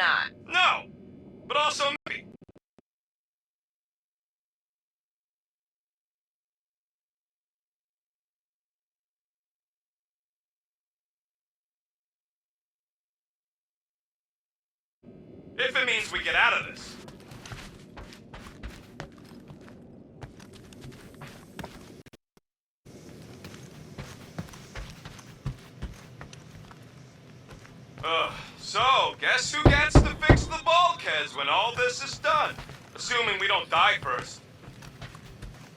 not. No, but also maybe. If it means we get out of this. So, guess who gets to fix the bulkheads when all this is done? Assuming we don't die first.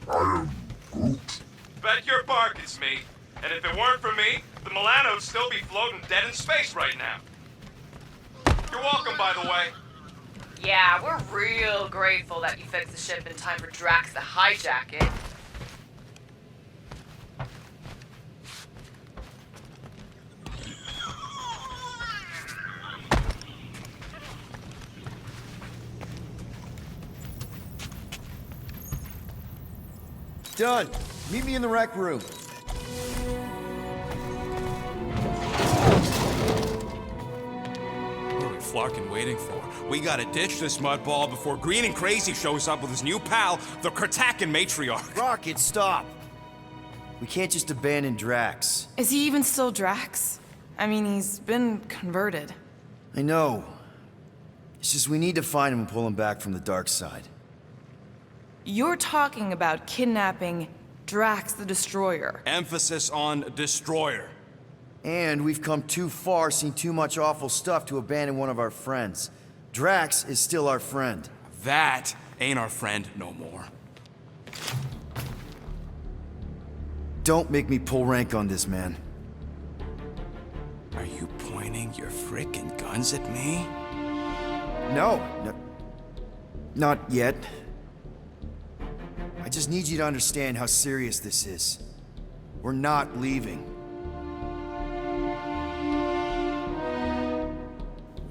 I am Groot. Bet your bark it's me. And if it weren't for me, the Milano would still be floating dead in space right now. You're welcome, by the way. Yeah, we're real grateful that you fixed the ship in time for Drax to hijack it. Done. Meet me in the rec room. What are we Flarkin waiting for? We gotta ditch this mudball before Green and Crazy shows up with his new pal, the Kratakan Matriarch. Rocket, stop! We can't just abandon Drax. Is he even still Drax? I mean, he's been converted. I know. It's just we need to find him and pull him back from the dark side. You're talking about kidnapping Drax the Destroyer. Emphasis on destroyer. And we've come too far, seen too much awful stuff to abandon one of our friends. Drax is still our friend. That ain't our friend no more. Don't make me pull rank on this, man. Are you pointing your frickin' guns at me? No, not yet. I just need you to understand how serious this is. We're not leaving.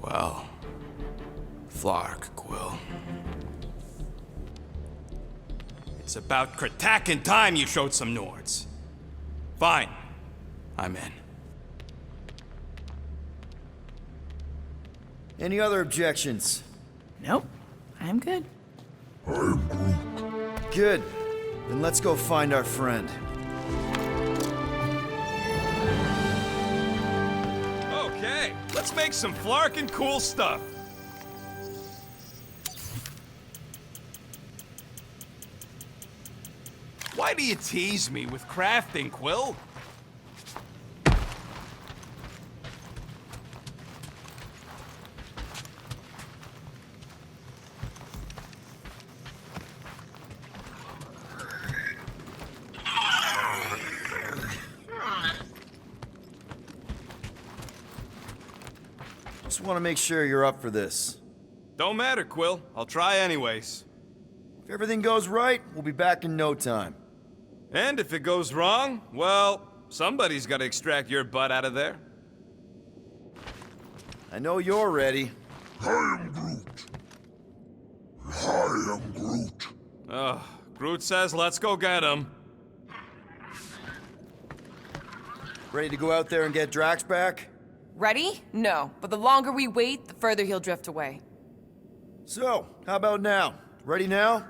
Well, Flark, Quill. It's about Kratakan time you showed some Nords. Fine. I'm in. Any other objections? Nope, I'm good. I am Groot. Good. Then let's go find our friend. Okay, let's make some Flarkin' cool stuff. Why do you tease me with crafting, Quill? Just want to make sure you're up for this. Don't matter, Quill. I'll try anyways. If everything goes right, we'll be back in no time. And if it goes wrong, well, somebody's got to extract your butt out of there. I know you're ready. I am Groot. I am Groot. Ugh, Groot says let's go get him. Ready to go out there and get Drax back? Ready? No, but the longer we wait, the further he'll drift away. So, how about now? Ready now?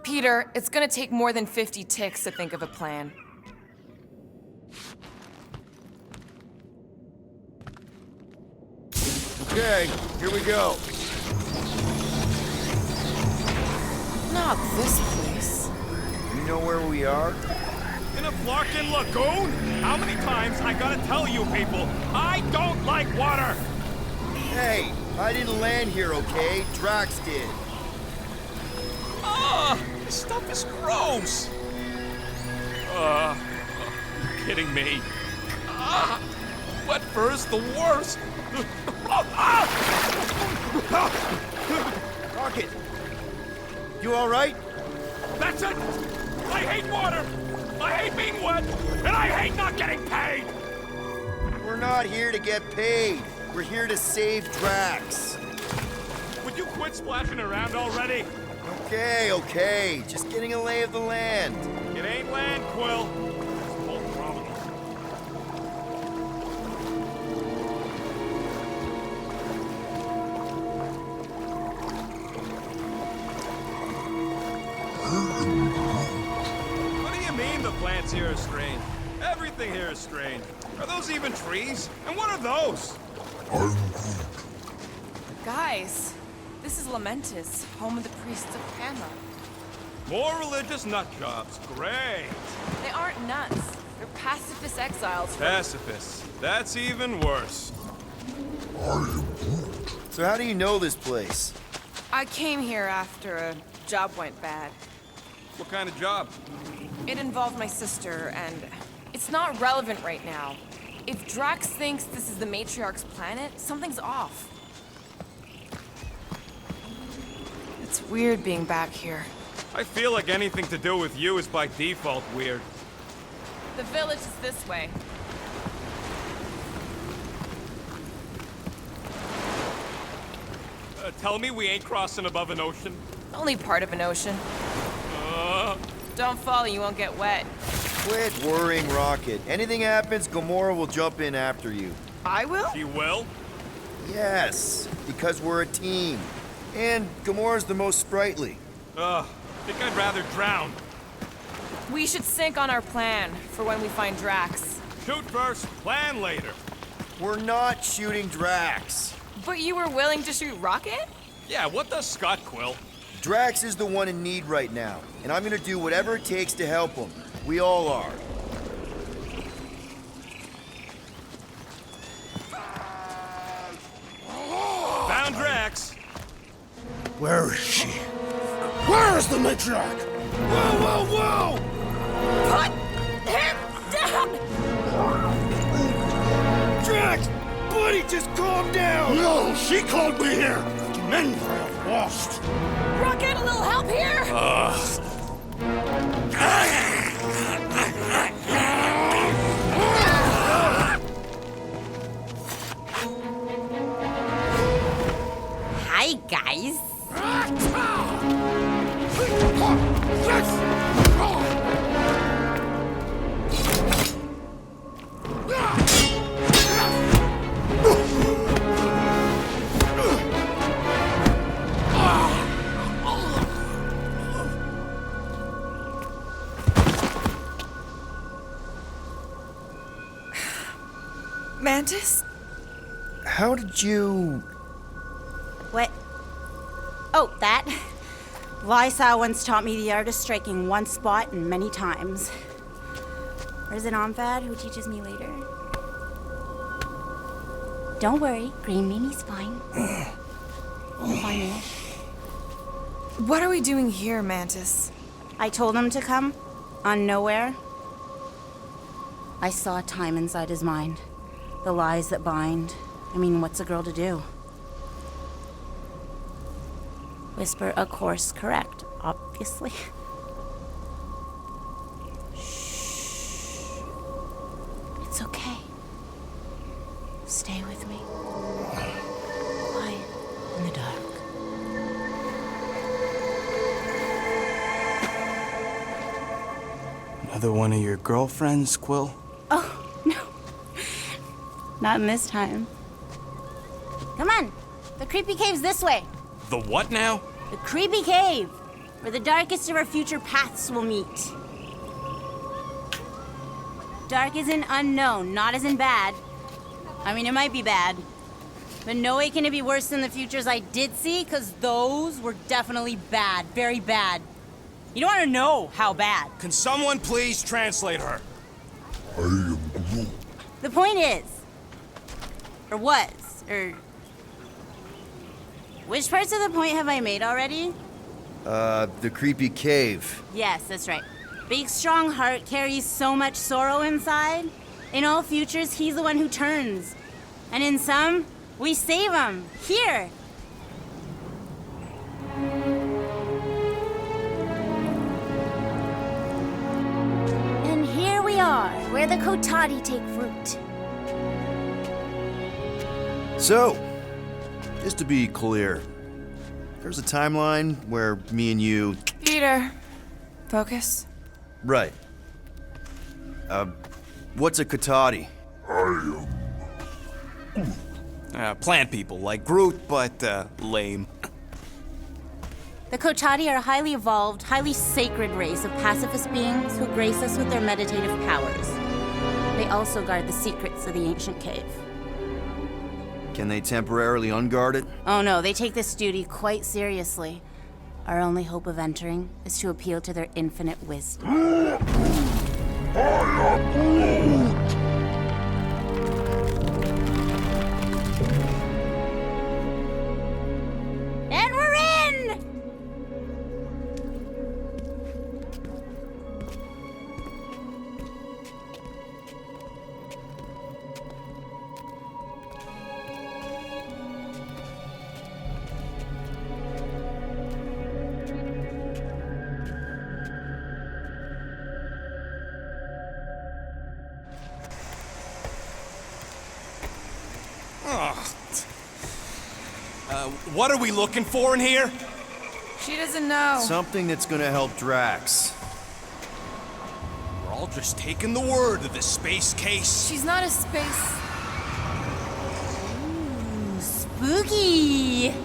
Peter, it's gonna take more than 50 ticks to think of a plan. Okay, here we go. Not this place. You know where we are? In a Flarkin' lagoon? How many times I gotta tell you people, I don't like water! Hey, I didn't land here, okay? Drax did. Ah, this stuff is gross! You're kidding me. Ah, wet fur is the worst! Rocket! You alright? That's it! I hate water! I hate being wet! And I hate not getting paid! We're not here to get paid. We're here to save Drax. Would you quit splashing around already? Okay, okay. Just getting a lay of the land. It ain't land, Quill. It's both problems. roads here are strange. Everything here is strange. Are those even trees? And what are those? I'm Groot. Guys, this is Lamentis, home of the priests of Panma. More religious nut jobs. Great. They aren't nuts. They're pacifist exiles from... Pacifists. That's even worse. I am Groot. So how do you know this place? I came here after a job went bad. What kind of job? It involved my sister, and it's not relevant right now. If Drax thinks this is the Matriarch's planet, something's off. It's weird being back here. I feel like anything to do with you is by default weird. The village is this way. Tell me we ain't crossing above an ocean? Only part of an ocean. Don't fall, you won't get wet. Quit worrying, Rocket. Anything happens, Gamora will jump in after you. I will? She will? Yes, because we're a team. And Gamora's the most sprightly. Think I'd rather drown. We should sync on our plan for when we find Drax. Shoot first, plan later. We're not shooting Drax. But you were willing to shoot Rocket? Yeah, what does Scott Quill? Drax is the one in need right now, and I'm gonna do whatever it takes to help him. We all are. Found Drax. Where is she? Where is the matriarch? Whoa, whoa, whoa! Put him down! Drax! Buddy, just calm down! No, she called me here. Men have lost. Rocket, a little help here? Hi, guys. Mantis? How did you... What? Oh, that? Lysa once taught me the art of striking one spot and many times. Or is it Omphad who teaches me later? Don't worry, Green Mimi's fine. Fine-ish. What are we doing here, Mantis? I told him to come, on nowhere. I saw time inside his mind. The lies that bind. I mean, what's a girl to do? Whisper a course correct, obviously. Shh. It's okay. Stay with me. Quiet in the dark. Another one of your girlfriends, Quill? Oh, no. Not in this time. Come on. The creepy cave's this way. The what now? The creepy cave, where the darkest of our future paths will meet. Dark as in unknown, not as in bad. I mean, it might be bad. But no way can it be worse than the futures I did see, because those were definitely bad. Very bad. You don't want to know how bad. Can someone please translate her? I am Groot. The point is, or was, or... Which parts of the point have I made already? The creepy cave. Yes, that's right. Big, strong heart carries so much sorrow inside. In all futures, he's the one who turns. And in some, we save him. Here. And here we are, where the Kotati take fruit. So, just to be clear, there's a timeline where me and you... Peter, focus. Right. What's a Kotati? I am Plant people, like Groot, but, lame. The Kochati are a highly evolved, highly sacred race of pacifist beings who grace us with their meditative powers. They also guard the secrets of the ancient cave. Can they temporarily unguard it? Oh no, they take this duty quite seriously. Our only hope of entering is to appeal to their infinite wisdom. And we're in! What are we looking for in here? She doesn't know. Something that's gonna help Drax. We're all just taking the word of this space case. She's not a space. Spooky!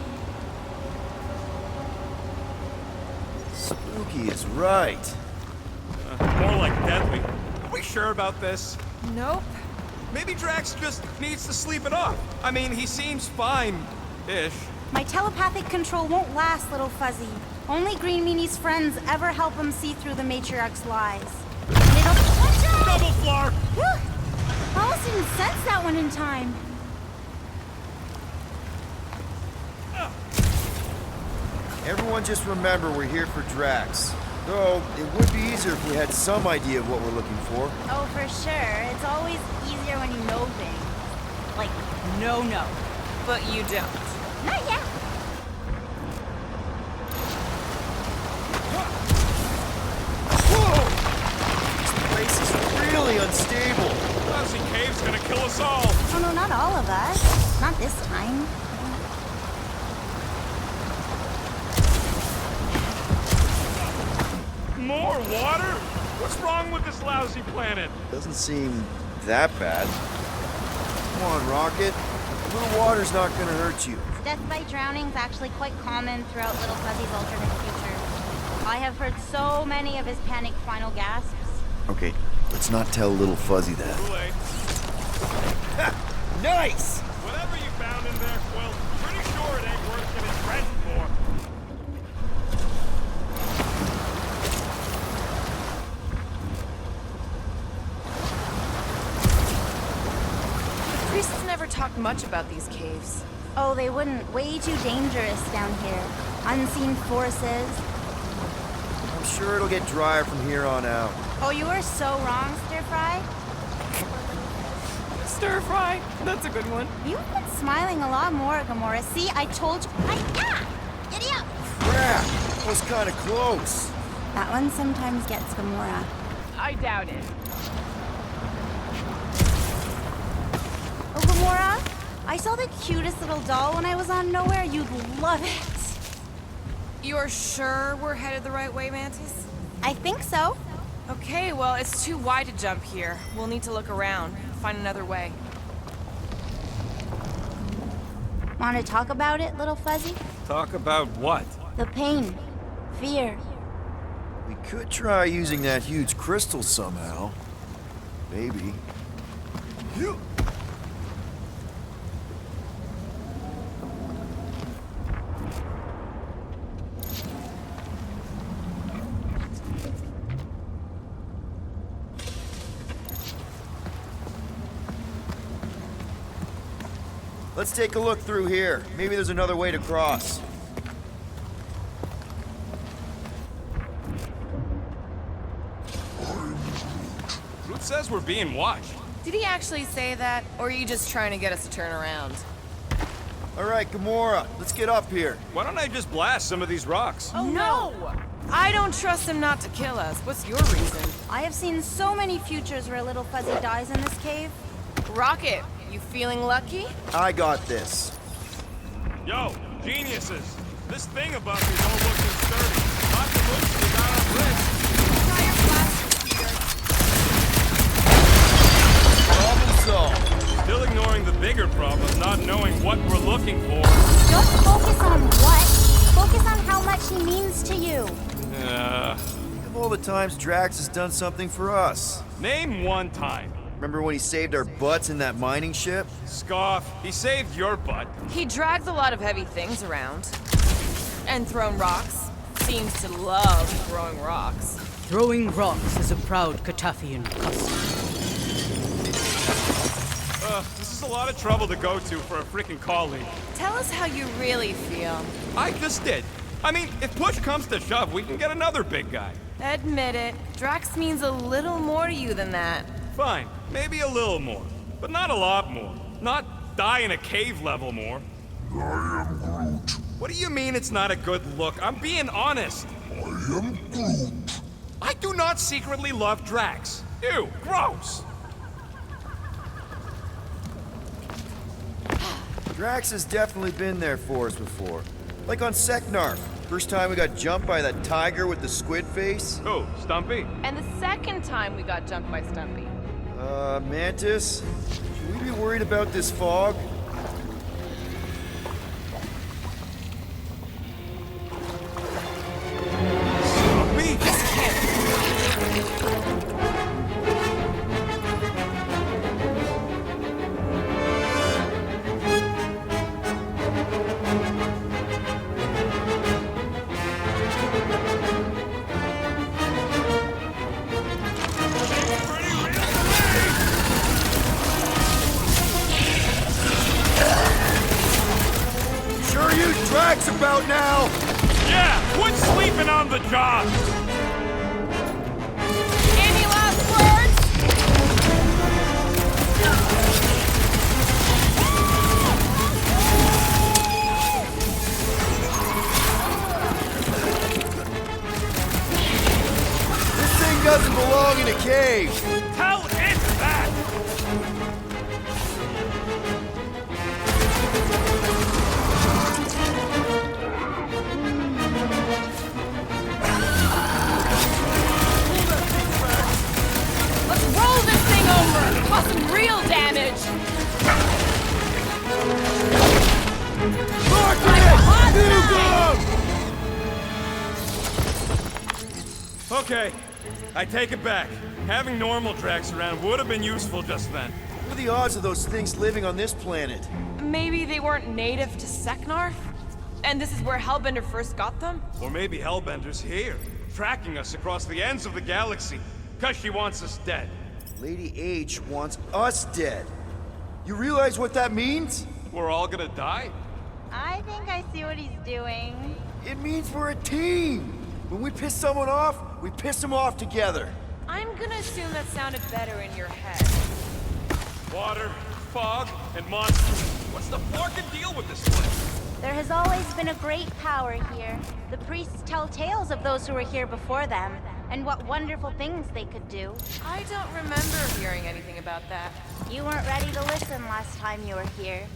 Spooky is right. More like deadly. Are we sure about this? Nope. Maybe Drax just needs to sleep it off. I mean, he seems fine-ish. My telepathic control won't last, little Fuzzy. Only Green Meanie's friends ever help him see through the Matriarch's lies. And it'll... Watch out! Double flark! Whew! I almost didn't sense that one in time. Everyone just remember we're here for Drax. Though, it would be easier if we had some idea of what we're looking for. Oh, for sure. It's always easier when you know things. Like, no. But you don't. Not yet. Whoa! This place is really unstable. Lousy cave's gonna kill us all. Oh, no, not all of us. Not this time. More water? What's wrong with this lousy planet? Doesn't seem that bad. Come on, Rocket. A little water's not gonna hurt you. Death by drowning is actually quite common throughout Little Fuzzy's alternate future. I have heard so many of his panicked final gasps. Okay, let's not tell little Fuzzy that. Too late. Nice! Whatever you found in there, Quill, pretty sure it ain't worth getting rent for. The priests never talked much about these caves. Oh, they wouldn't. Way too dangerous down here. Unseen forces. I'm sure it'll get drier from here on out. Oh, you were so wrong, Stir Fry. Stir fry. That's a good one. You've been smiling a lot more, Gamora. See, I told you. Giddy up! Crap! That was kind of close. That one sometimes gets Gamora. I doubt it. Oh, Gamora, I saw the cutest little doll when I was on Nowhere. You'd love it. You're sure we're headed the right way, Mantis? I think so. Okay, well, it's too wide to jump here. We'll need to look around, find another way. Want to talk about it, little Fuzzy? Talk about what? The pain, fear. We could try using that huge crystal somehow. Maybe. Let's take a look through here. Maybe there's another way to cross. Groot says we're being watched. Did he actually say that, or are you just trying to get us to turn around? All right, Gamora, let's get up here. Why don't I just blast some of these rocks? Oh no! I don't trust him not to kill us. What's your reason? I have seen so many futures where little Fuzzy dies in this cave. Rocket, you feeling lucky? I got this. Yo, geniuses! This thing above me don't look too sturdy. Not the moves we got on bridge. Try your blasters, Peter. Problem solved. Still ignoring the bigger problem, not knowing what we're looking for. Don't focus on what. Focus on how much she means to you. Think of all the times Drax has done something for us. Name one time. Remember when he saved our butts in that mining ship? Scoff, he saved your butt. He drags a lot of heavy things around. And thrown rocks. Seems to love throwing rocks. Throwing rocks is a proud Katafian custom. This is a lot of trouble to go to for a freaking colleague. Tell us how you really feel. I just did. I mean, if push comes to shove, we can get another big guy. Admit it. Drax means a little more to you than that. Fine, maybe a little more, but not a lot more. Not die in a cave level more. I am Groot. What do you mean it's not a good look? I'm being honest. I am Groot. I do not secretly love Drax. Ew, gross. Drax has definitely been there for us before. Like on Seknarf. First time we got jumped by that tiger with the squid face. Oh, Stumpy? And the second time we got jumped by Stumpy. Mantis? Should we be worried about this fog? Stumpy? Sure you Drax about now! Yeah, quit sleeping on the job! Any last words? This thing doesn't belong in a cave! Tell it that! Let's roll this thing over! Cause some real damage! Okay, I take it back. Having normal Drax around would have been useful just then. What are the odds of those things living on this planet? Maybe they weren't native to Seknarf? And this is where Hellbender first got them? Or maybe Hellbender's here, tracking us across the ends of the galaxy, because she wants us dead. Lady H wants us dead. You realize what that means? We're all gonna die? I think I see what he's doing. It means we're a team. When we piss someone off, we piss them off together. I'm gonna assume that sounded better in your head. Water, fog, and monsters. What's the fucking deal with this place? There has always been a great power here. The priests tell tales of those who were here before them, and what wonderful things they could do. I don't remember hearing anything about that. You weren't ready to listen last time you were here.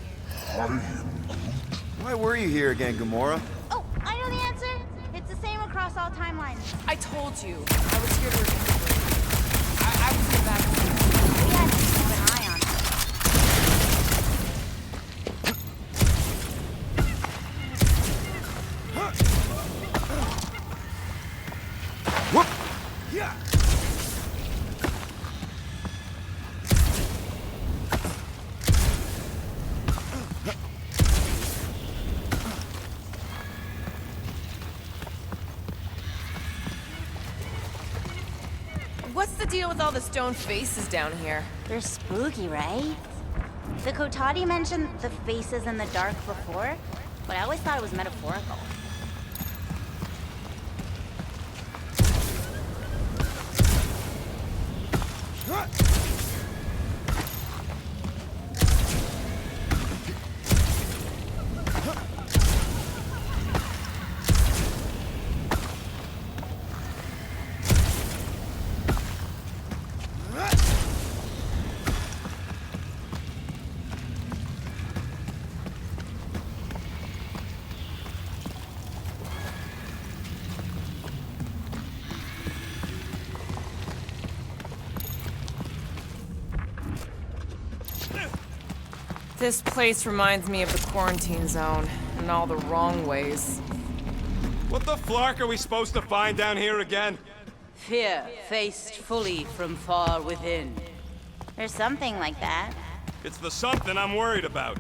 Why were you here again, Gamora? Oh, I know the answer. It's the same across all timelines. I told you, I was here to remember. I was here back. We had to keep an eye on it. Whoop! Yeah! What's the deal with all the stone faces down here? They're spooky, right? The Kotati mentioned the faces in the dark before, but I always thought it was metaphorical. This place reminds me of the quarantine zone, in all the wrong ways. What the flark are we supposed to find down here again? Fear faced fully from far within. Or something like that. It's the something I'm worried about.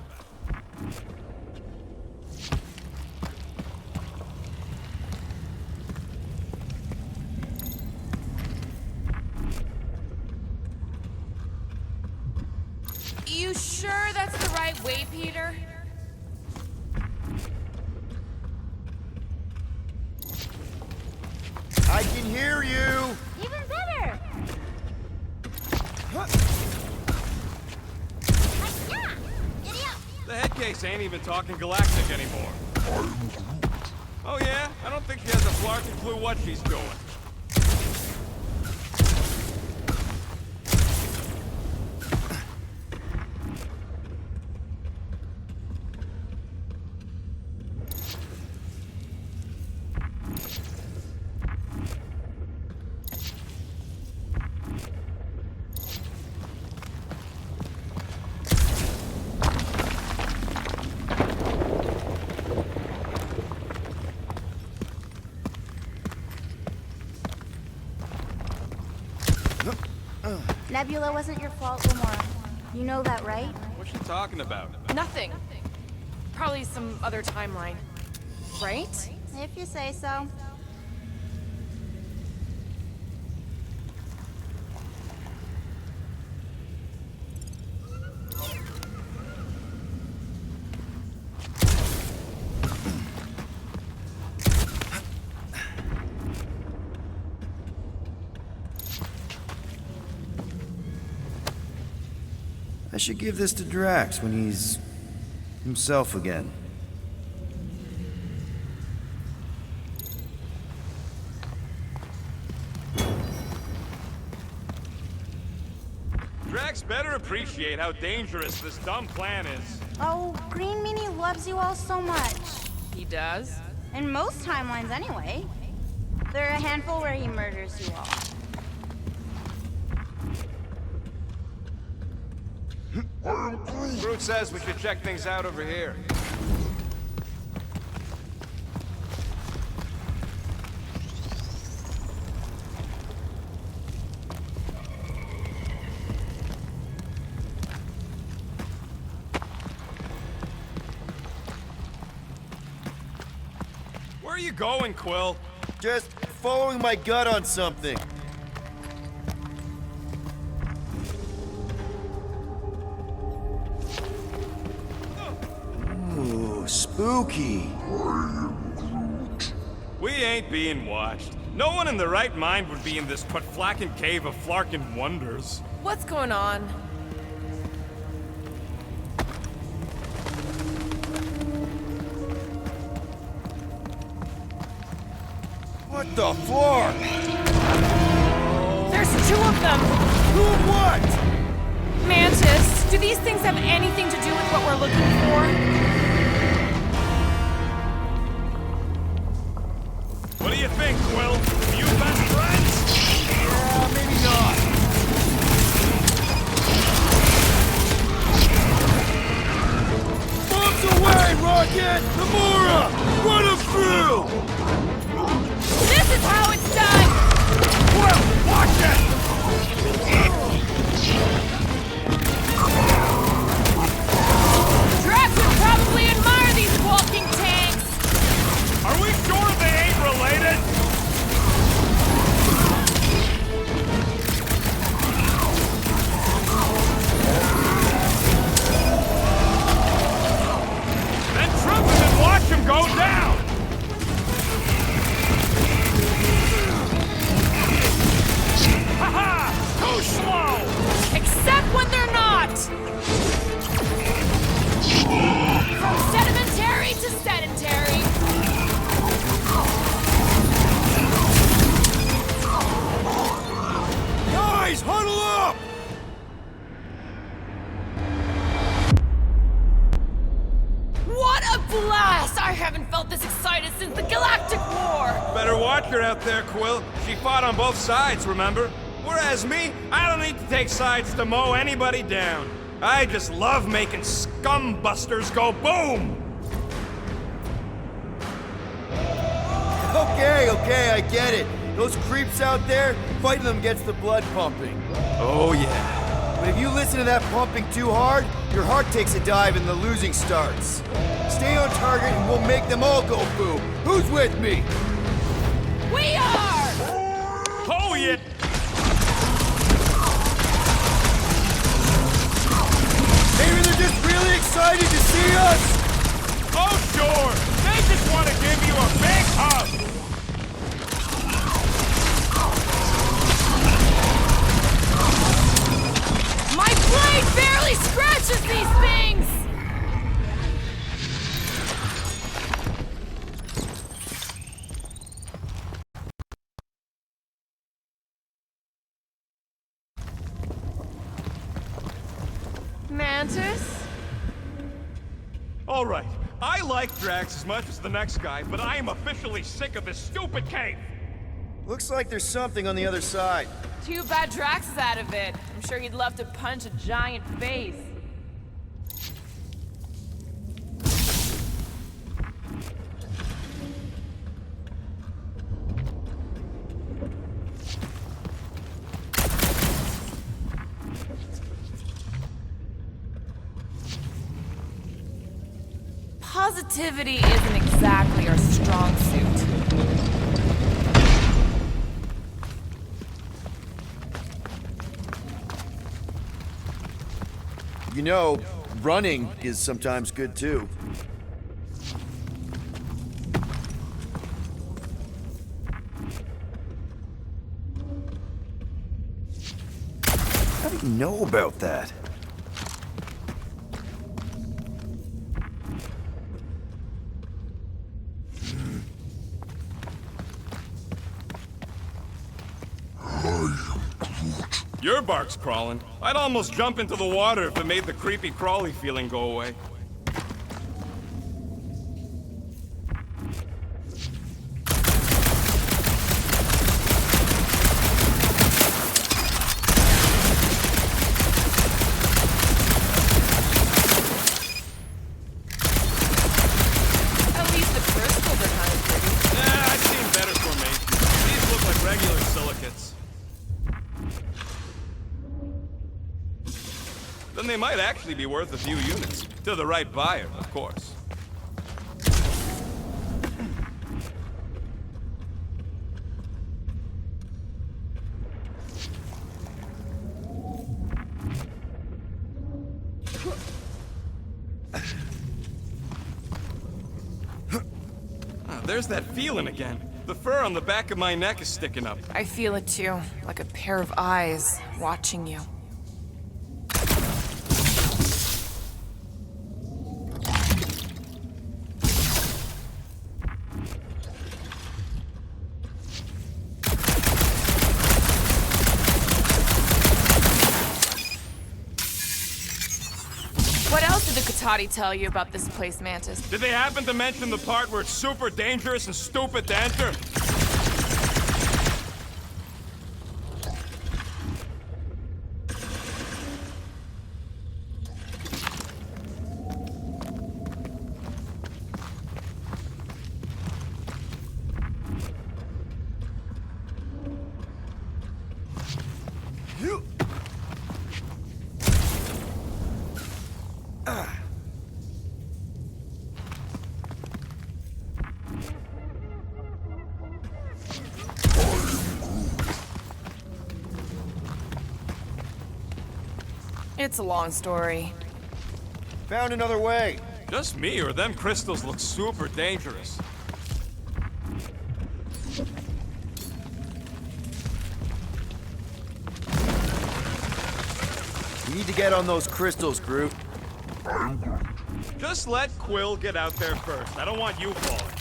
You sure that's the right way, Peter? I can hear you! Even better! The head case ain't even talking galactic anymore. Oh yeah? I don't think she has a flarking clue what she's doing. Nebula wasn't your fault, Gamora. You know that, right? What's she talking about? Nothing. Probably some other timeline. Right? If you say so. I should give this to Drax when he's himself again. Drax better appreciate how dangerous this dumb plan is. Oh, Green Meanie loves you all so much. He does? In most timelines, anyway. There are a handful where he murders you all. Groot says we should check things out over here. Where are you going, Quill? Just following my gut on something. Ooh, spooky. We ain't being watched. No one in their right mind would be in this Putflacken cave of Flarkin wonders. What's going on? What the flark? There's two of them! Who what? Mantis, do these things have anything to do with what we're looking for? What do you think, Quill? Are you best friends? Yeah, maybe not. Bombs away, Rocket! Gamora! Run him through! This is how it's done! Quill, watch it! Drax would probably admire these walking tanks! Are we sure they ain't related? Then trip him and watch him go down! Ha-ha! Too slow! Except when they're not! From sedimentary to sedentary. Guys, huddle up! What a blast! I haven't felt this excited since the Galactic War! Better watch her out there, Quill. She fought on both sides, remember? Whereas me, I don't need to take sides to mow anybody down. I just love making scumbusters go boom! Okay, I get it. Those creeps out there, fighting them gets the blood pumping. Oh, yeah. But if you listen to that pumping too hard, your heart takes a dive and the losing starts. Stay on target and we'll make them all go boom. Who's with me? We are! Oh, yeah! Maybe they're just really excited to see us! Oh, sure! They just want to give you a big hug! My blade barely scratches these things! Mantis? All right, I like Drax as much as the next guy, but I am officially sick of this stupid cave! Looks like there's something on the other side. Too bad Drax is out of it. I'm sure he'd love to punch a giant face. Positivity isn't exactly our strong suit. You know, running is sometimes good too. How do you know about that? Your bark's crawling. I'd almost jump into the water if it made the creepy crawly feeling go away. At least the crystals are kind of pretty. I've seen better formations. These look like regular silicates. Then they might actually be worth a few units. To the right buyer, of course. There's that feeling again. The fur on the back of my neck is sticking up. I feel it too, like a pair of eyes watching you. What else did the Katati tell you about this place, Mantis? Did they happen to mention the part where it's super dangerous and stupid to enter? It's a long story. Found another way. Just me, or them crystals look super dangerous. We need to get on those crystals, Groot. Just let Quill get out there first. I don't want you falling.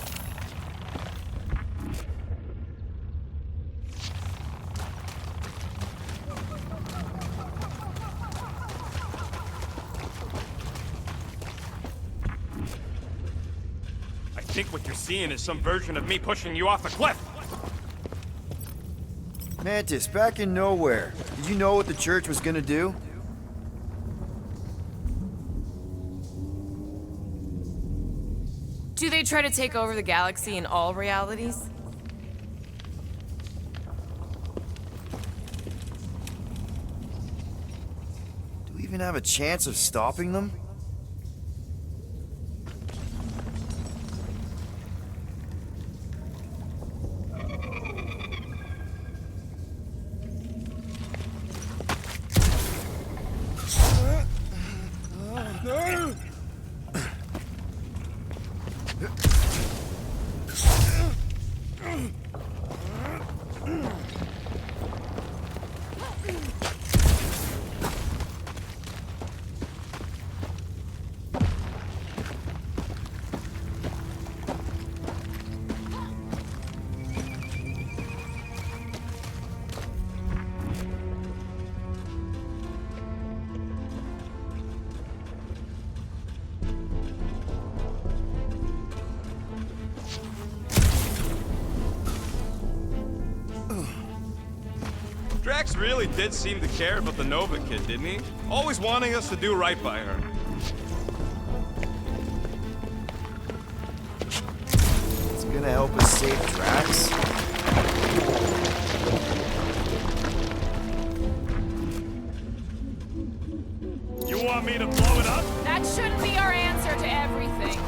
I think what you're seeing is some version of me pushing you off the cliff. Mantis, back in nowhere. Did you know what the church was gonna do? Do they try to take over the galaxy in all realities? even have a chance of stopping them? Drax really did seem to care about the Nova kid, didn't he? Always wanting us to do right by her. It's gonna help us save Drax. You want me to blow it up? That shouldn't be our answer to everything.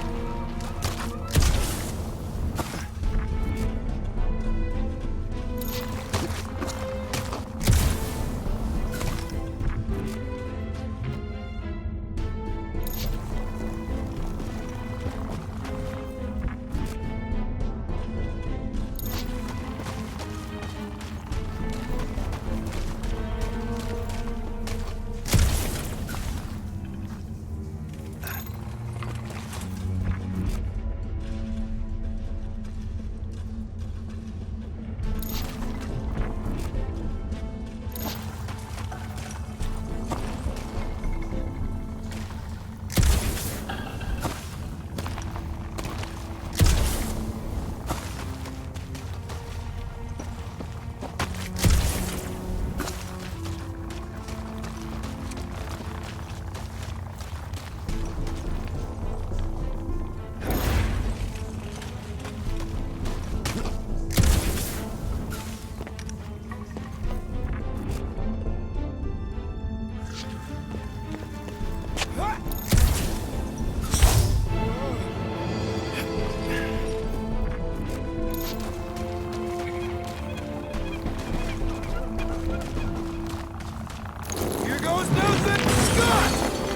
Here goes nothing! Scott!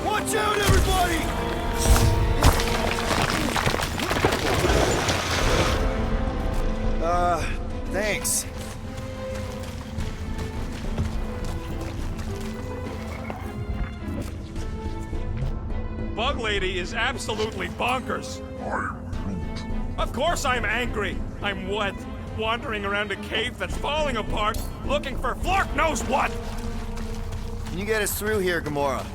Watch out, everybody! Thanks. Bug Lady is absolutely bonkers. Of course I'm angry. I'm what? Wandering around a cave that's falling apart, looking for Flark knows what! Can you get us through here, Gamora?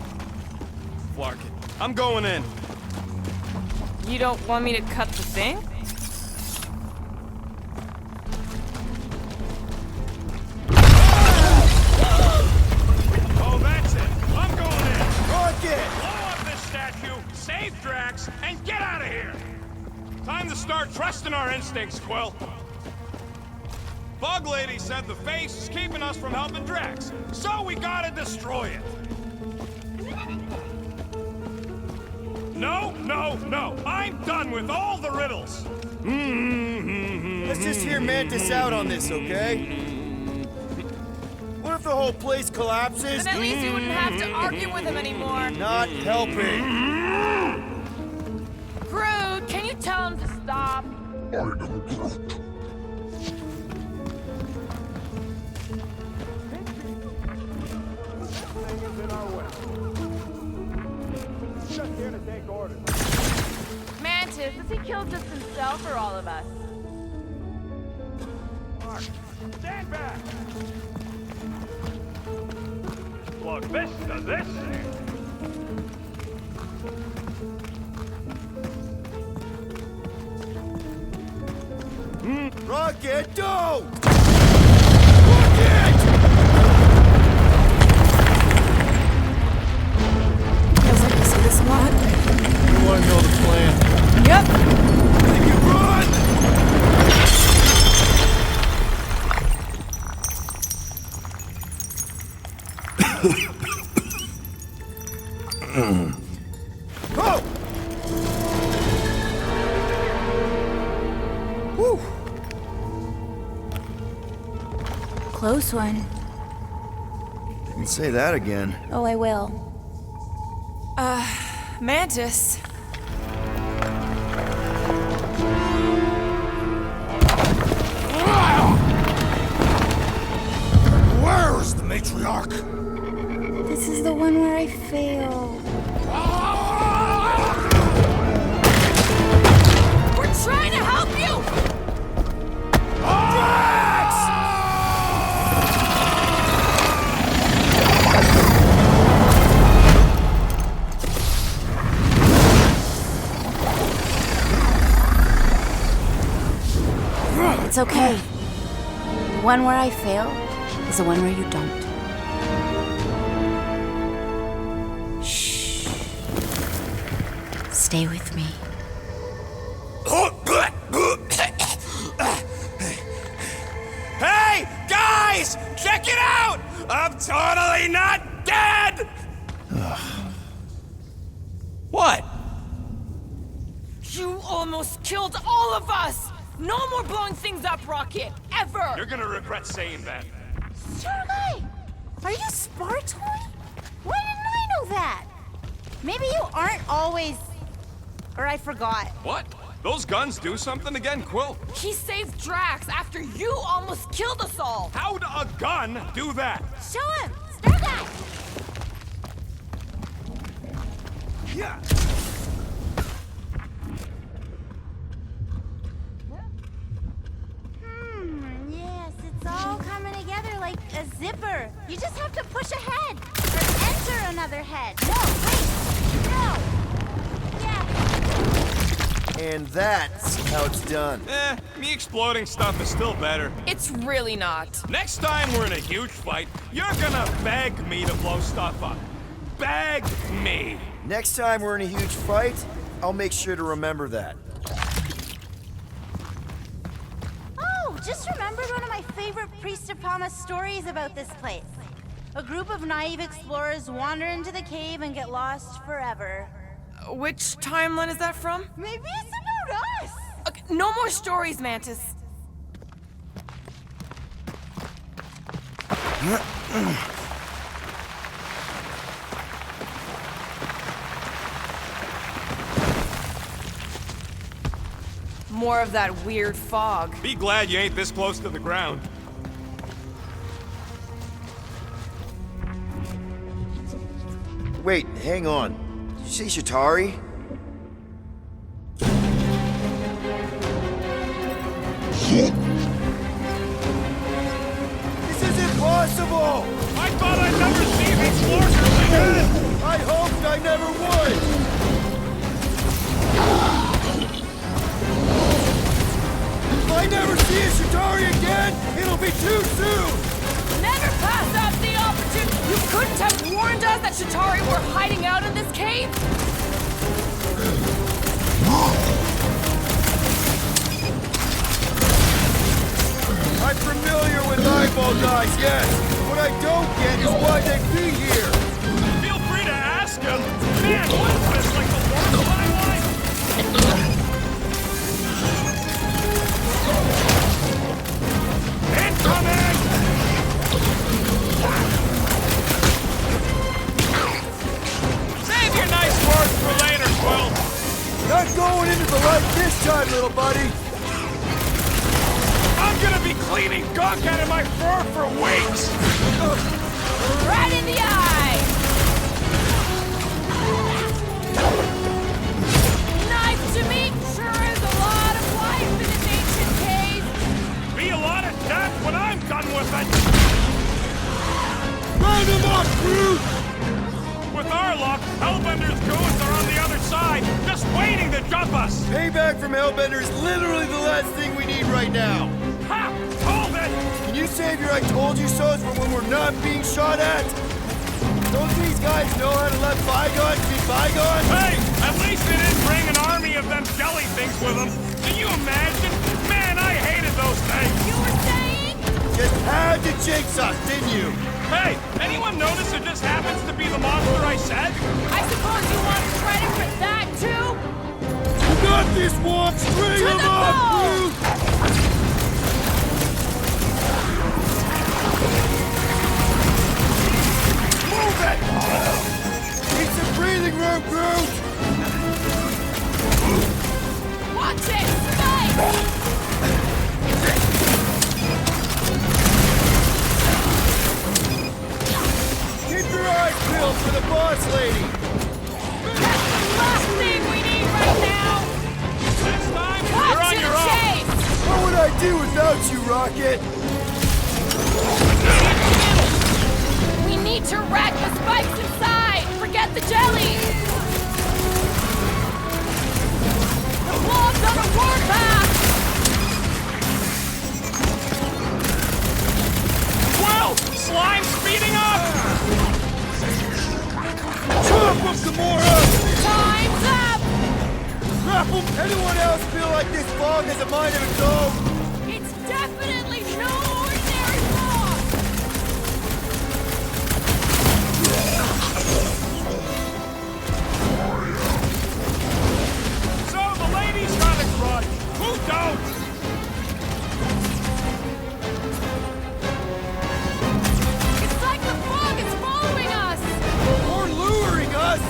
Flark it. I'm going in. You don't want me to cut the thing? Oh, that's it. I'm going in. Rocket! Blow up this statue, save Drax, and get out of here! Time to start trusting our instincts, Quill. Bug Lady said the face is keeping us from helping Drax, so we gotta destroy it. No, no, no. I'm done with all the riddles. Let's just hear Mantis out on this, okay? What if the whole place collapses? Then at least you wouldn't have to argue with him anymore. Not helping. Groot, can you tell him to stop? Mantis, does he kill just himself or all of us? Stand back! Look, this to this. Rocket, don't! Rocket! Feels like you see this a lot. You want to know the plan? Yep. Make it run! close one. You can say that again. Oh, I will. Mantis. Where is the matriarch? This is the one where I failed. We're trying to help you! It's okay. The one where I fail is the one where you don't. Shh. Stay with me. Hey, guys! Check it out! I'm totally not dead! What? You almost killed all of us! No more blowing things up, Rocket! Ever! You're gonna regret saying that. Starlight! Are you Spartoid? Why didn't I know that? Maybe you aren't always... Or I forgot. What? Those guns do something again, Quill? He saved Drax after you almost killed us all! How'd a gun do that? Show him! Starlight! Yeah. Yes, it's all coming together like a zipper. You just have to push ahead. Or enter another head. No, wait! No! Yeah. And that's how it's done. Me exploding stuff is still better. It's really not. Next time we're in a huge fight, you're gonna beg me to blow stuff up. Beg me. Next time we're in a huge fight, I'll make sure to remember that. Oh, just remembered one of my favorite Priest of Promise stories about this place. A group of naive explorers wander into the cave and get lost forever. Which timeline is that from? Maybe it's about us! Okay, no more stories, Mantis. More of that weird fog. Be glad you ain't this close to the ground. Wait, hang on. Did you say Shatari? This is impossible! I thought I'd never see these forces again! I hoped I never would! If I never see a Shatari again, it'll be too soon! Never pass up the opportunity! You couldn't have warned us that Shatari were hiding out in this cave? I'm familiar with eyeball guys, yes. What I don't get is why they'd be here. Feel free to ask him. Man, what is this, like the worst timeline? Incoming! Save your nice words for later, Quill. Not going into the light this time, little buddy. I'm gonna be cleaning gunk out of my fur for weeks! Right in the eye! Nice to meet. Sure is a lot of life in an ancient cave. Be a lot of death when I'm done with it! Round him up, Groot! With our luck, Hellbender's goons are on the other side, just waiting to jump us! Payback from Hellbender is literally the last thing we need right now. Ha! Hold it! Can you save your I told you so's for when we're not being shot at? Don't these guys know how to let bygones be bygones? Hey! At least they didn't bring an army of them jelly things with them. Can you imagine? Man, I hated those things! You were saying? Just had to jinx us, didn't you? Hey! Anyone notice it just happens to be the monster I said? I suppose you want credit for that, too? You got this one! String To him the up, ball! Groot! Need some breathing room, Groot! Watch it! Spike! Keep your eyes peeled for the boss lady! That's the last thing we need right now! Next time, Cut you're on to your the own. chase! What would I do without you, Rocket? We need to wreck the spikes inside! Forget the jelly! The blob's on a warpath! Well, slime speeding up! Chop up some more up! Time's up! Crap 'em! Anyone else feel like this fog has a mind of its own? It's definitely no ordinary fog! So the ladies got a grudge. Who don't? It's like the fog is following us! Or luring us!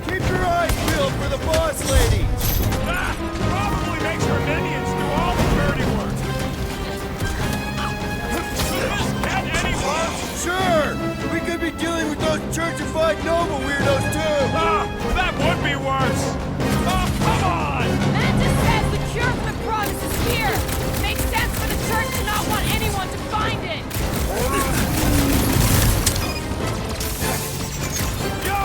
Keep your eyes peeled for the boss lady! Ah, probably makes her minions do all the dirty work. Could this get any worse? Sure! We could be dealing with those churchified Nova weirdos too! Ah, that would be worse. Oh, come on! Mantis says the cure for the promise is here! Makes sense for the church to not want anyone to find it! Yo!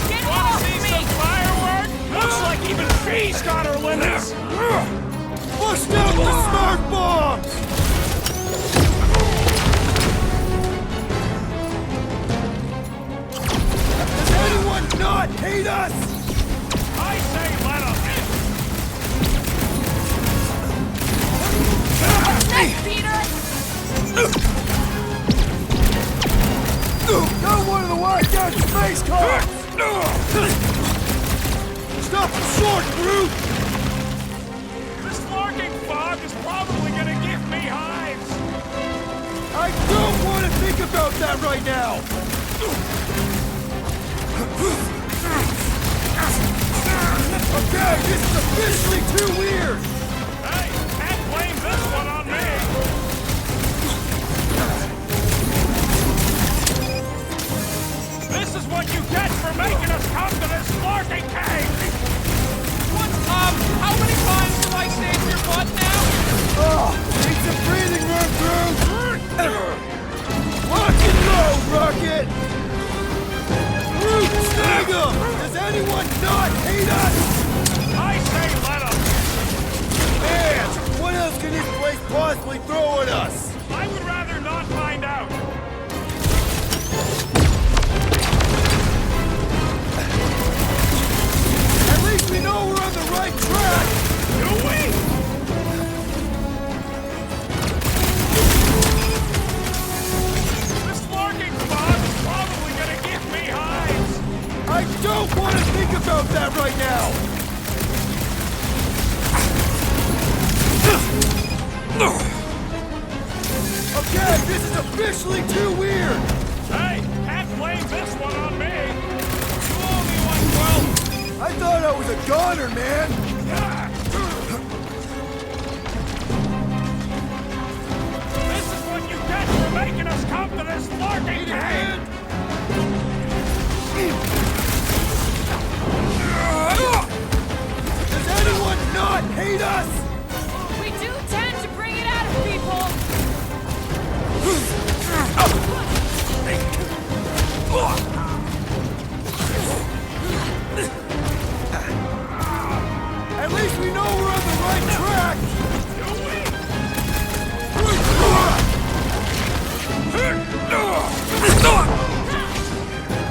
Get Wanna off see me! some fireworks? Looks like even she's got her limits. Bust out the smart bombs! Does anyone not hate us? I say let 'em. Next, Peter! Not one of the whacked out space cars! Stop short, Groot! This larking fog is probably gonna give me hives. I don't want to think about that right now! Okay, this is officially too weird! Hey, can't blame this one on me. This is what you get for making us come to this larking cave. How many times do I save your butt now? Oh, need some breathing room, Groot! Lock and load, Rocket! Groot, snag 'em! Does anyone not hate us? I say let 'em. Man, what else can this place possibly throw at us? I would rather not find out. At least we know we're on the right track! Do we? This larking fog is probably gonna give me hives. I don't want to think about that right now! Okay, this is officially too weird! Hey, can't blame this one on me. You owe me one, Quill. I thought I was a goner, man! This is what you get for making us come to this larking cave. Does anyone not hate us? We do tend to bring it out of people! At least we know we're on the right track!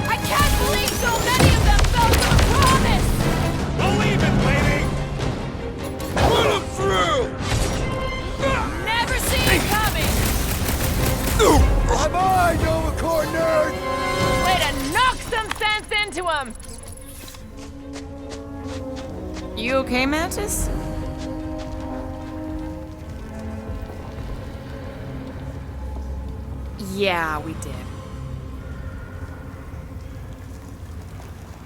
I can't believe so many of them fell for the promise! Believe it, lady. Put them through! Never see it coming! Bye-bye, Nova Corps nerd! Way to knock some sense into him! You okay, Mantis? Yeah, we did.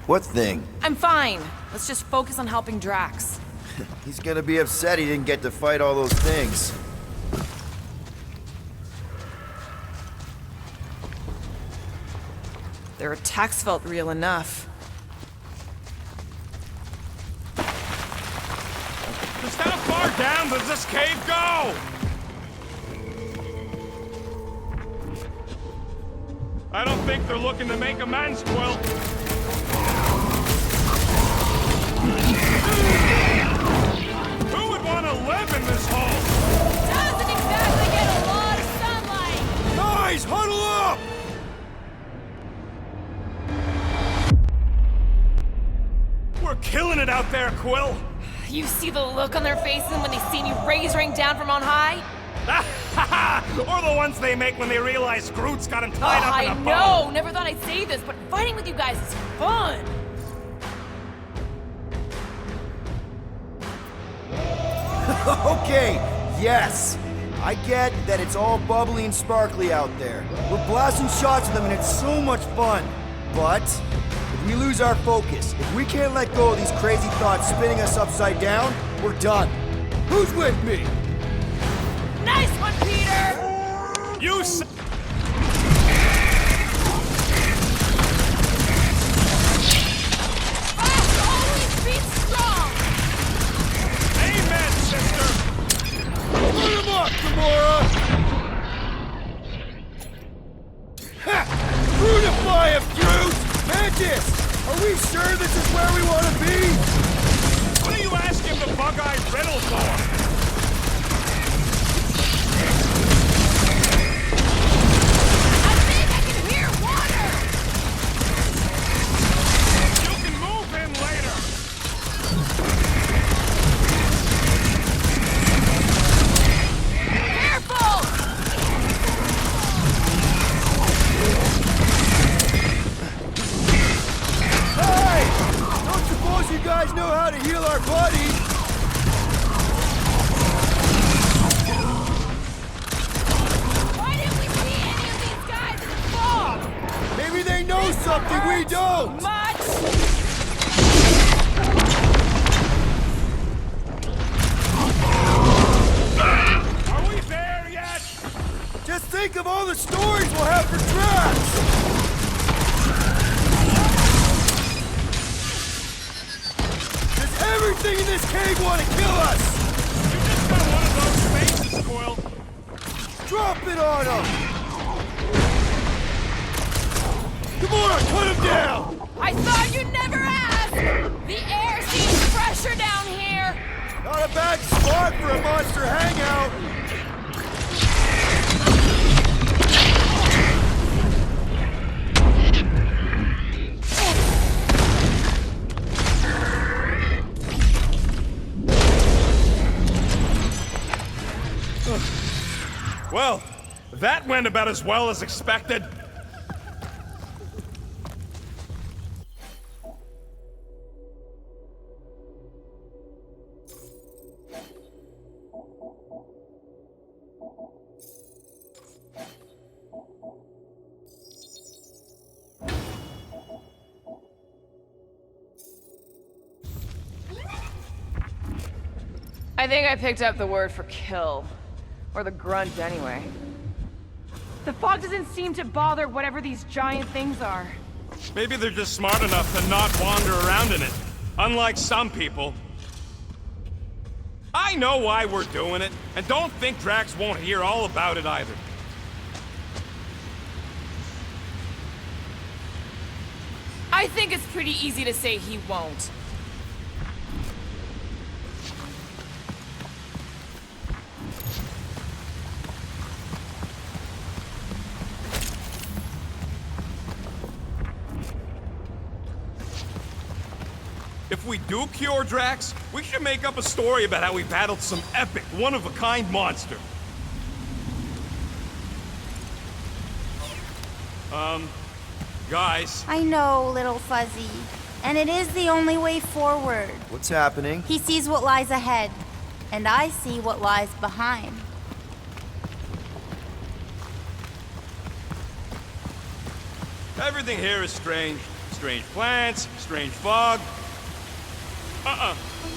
What thing? I'm fine. Let's just focus on helping Drax. He's gonna be upset he didn't get to fight all those things. Their attacks felt real enough. Just how far down does this cave go? I don't think they're looking to make amends, Quill. Who would want to live in this hole? Doesn't exactly get a lot of sunlight! Guys, huddle up! We're killing it out there, Quill. You see the look on their faces when they see you raise-ring down from on high? Or the ones they make when they realize Groot's got him tied up in a I bow. know! Never thought I'd say this, but fighting with you guys is fun! Okay, yes. I get that it's all bubbly and sparkly out there. We're blasting shots at them and it's so much fun. But if we lose our focus, if we can't let go of these crazy thoughts spinning us upside down, we're done. Who's with me? Nice one, Peter! You Always be strong! Amen, sister! Put him up, Gamora! Ha! Brutify him, Groot! Mantis! Are we sure this is where we want to be? What are you asking the bug-eyed riddle for? I think I can hear water! You can move in later. Careful! Hey! Don't suppose you guys know how to heal our buddies? Why didn't we see any of these guys in the fog? Maybe they know something we don't! Much! Are we there yet? Just think of all the stories we'll have for Drax! Does everything in this cave want to kill us? You just got one of those faces, Quill. Drop it on him! Come on, cut him down! I thought you'd never ask! The air seems fresher down here! Not a bad spot for a monster hangout! Well, that went about as well as expected. I think I picked up the word for kill. Or the grunt, anyway. The fog doesn't seem to bother whatever these giant things are. Maybe they're just smart enough to not wander around in it. Unlike some people. I know why we're doing it, and don't think Drax won't hear all about it either. I think it's pretty easy to say he won't. If we do cure Drax, we should make up a story about how we battled some epic, one-of-a-kind monster. Guys. I know, little Fuzzy. And it is the only way forward. What's happening? He sees what lies ahead, and I see what lies behind. Everything here is strange. Strange plants, strange fog.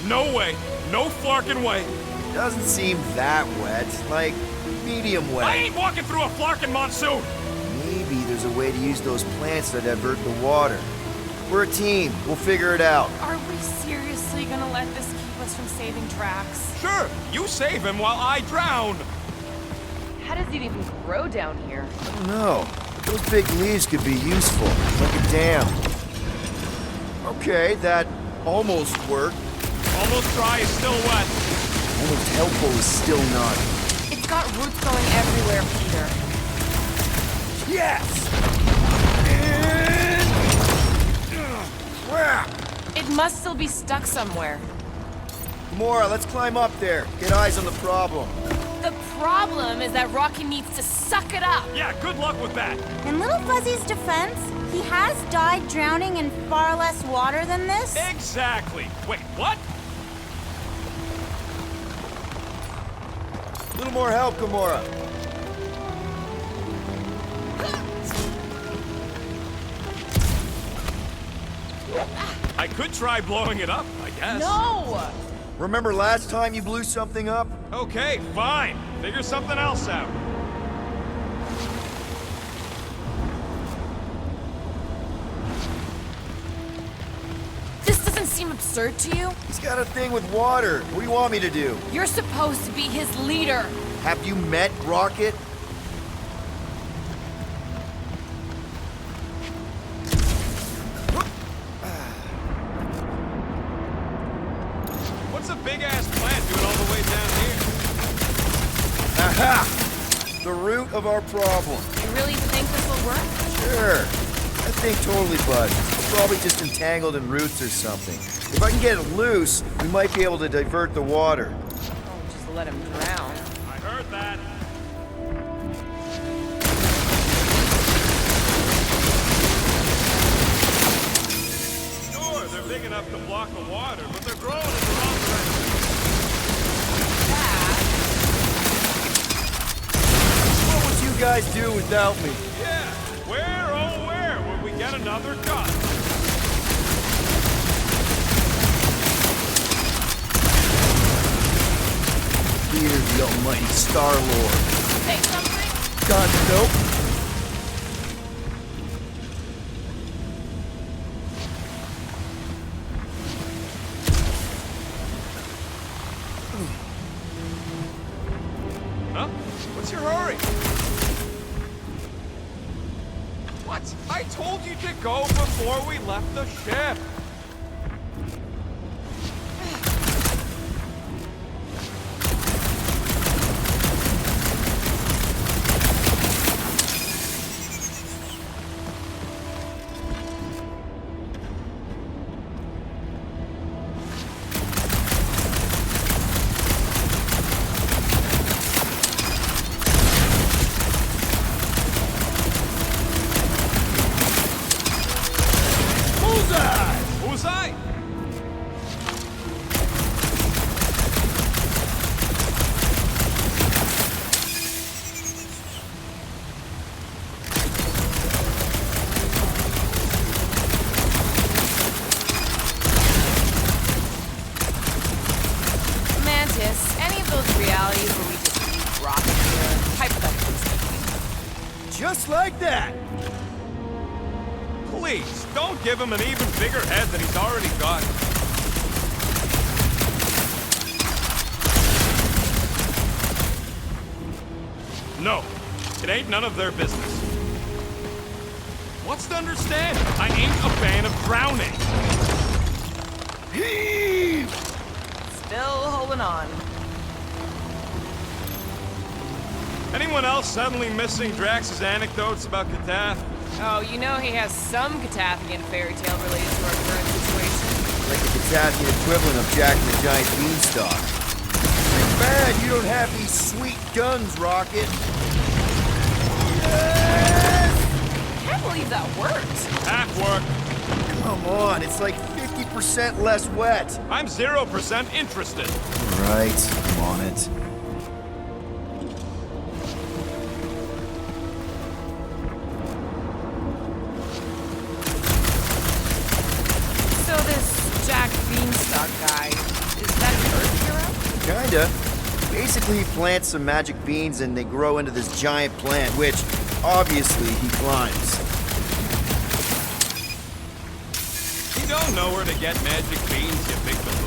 No way. No flarkin' way. Doesn't seem that wet. Like, medium wet. I ain't walking through a flarkin' monsoon! Maybe there's a way to use those plants to divert the water. We're a team. We'll figure it out. Are we seriously gonna let this keep us from saving Drax? Sure, you save him while I drown. How does it even grow down here? I don't know. But those big leaves could be useful, like a dam. Okay, that almost worked. Almost dry is still wet. Almost helpful is still not. It's got roots going everywhere, Peter. Yes! And... crap! It must still be stuck somewhere. Mora, let's climb up there. Get eyes on the problem. The problem is that Rocky needs to suck it up. Yeah, good luck with that. In Little Fuzzy's defense, he has died drowning in far less water than this. Exactly. Wait, what? A little more help, Gamora. I could try blowing it up, I guess. No! Remember last time you blew something up? Okay, fine. Figure something else out. This doesn't seem absurd to you? He's got a thing with water. What do you want me to do? You're supposed to be his leader. Have you met Rocket? What's a big-ass plant doing all the way down here? Aha! The root of our problem. You really think this will work? Sure. That thing totally bugged. It's probably just entangled in roots or something. If I can get it loose, we might be able to divert the water. Oh, just let him drown. I heard that. Sure, they're big enough to block the water, but they're growing in the wrong direction. What would you guys do without me? Yeah, where, oh where would we get another gun? Fear the almighty Star-Lord. Say something? God, nope. Huh? What's your hurry? What? I told you to go before we left the ship. Bullseye! Mantis, any of those realities where we just leave Rocket here, hypothetically speaking. Just like that. Please, don't give him an even bigger head than he's already got. No, it ain't none of their business. What's to understand? I ain't a fan of drowning. Heave! Still holding on. Anyone else suddenly missing Drax's anecdotes about Katath? Oh, you know he has some Catathian fairy tale related to our current situation. Like the Catathian equivalent of Jack and the Giant Beanstalk. Too bad you don't have these sweet guns, Rocket. Yes! Can't believe that worked. Half work. Come on, it's like 50% less wet. I'm 0% interested. Right, I'm on it. dog guy. Is that an Earth hero? Kinda. Basically, he plants some magic beans and they grow into this giant plant, which, obviously, he climbs. You don't know where to get magic beans, you big balloon.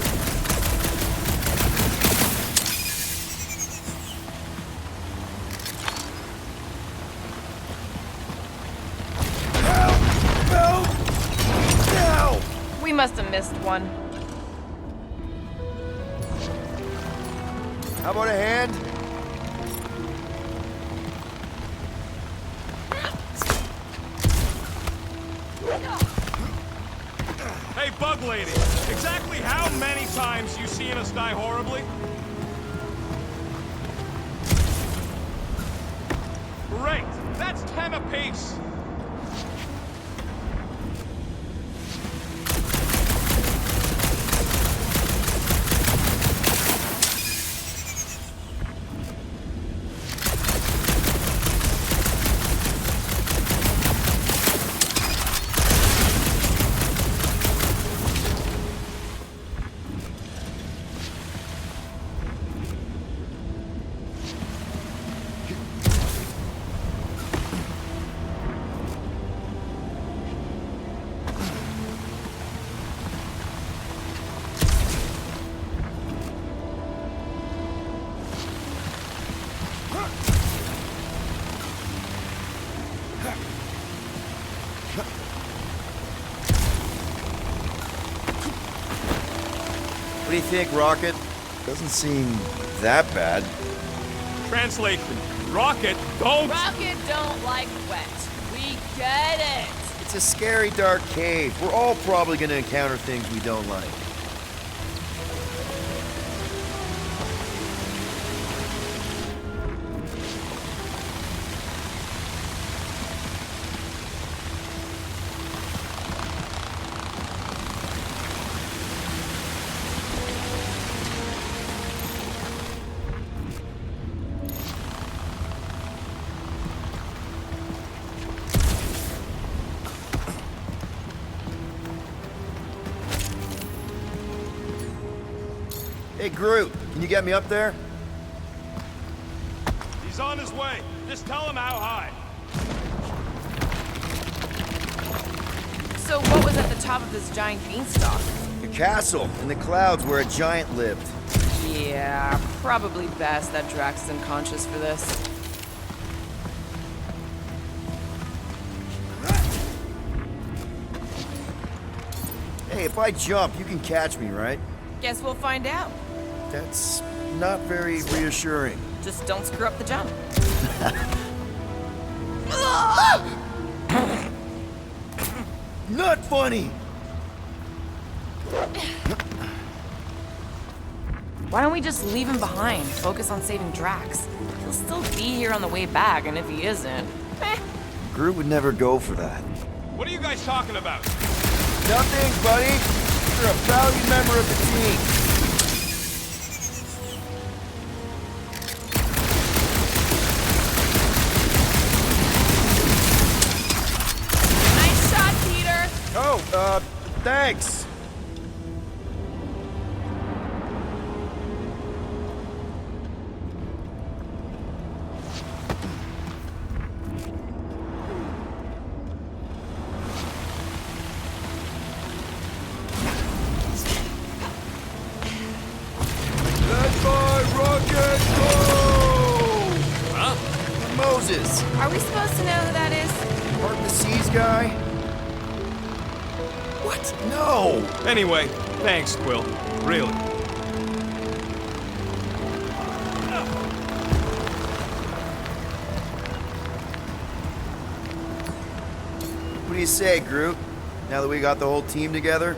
Help! Now! We must have missed one. How about a hand? Hey, Bug Lady, exactly how many times you seen us die horribly? Great, that's 10 apiece. What do you think, Rocket? Doesn't seem that bad. Translation, Rocket, don't... Rocket don't like wet. We get it. It's a scary, dark cave. We're all probably gonna encounter things we don't like. Hey, Groot, can you get me up there? He's on his way. Just tell him how high. So what was at the top of this giant beanstalk? A castle in the clouds where a giant lived. Yeah, probably best that Drax is unconscious for this. Hey, if I jump, you can catch me, right? Guess we'll find out. That's not very reassuring. Just don't screw up the jump. Not funny! Why don't we just leave him behind? Focus on saving Drax. He'll still be here on the way back, and if he isn't, Groot would never go for that. What are you guys talking about? Nothing, buddy. You're a valued member of the team. Nice shot, Peter! Oh, thanks. Moses, Are we supposed to know who that is? Part the Seas guy? What? No! Anyway, thanks, Quill. Really. What do you say, Groot? Now that we got the whole team together?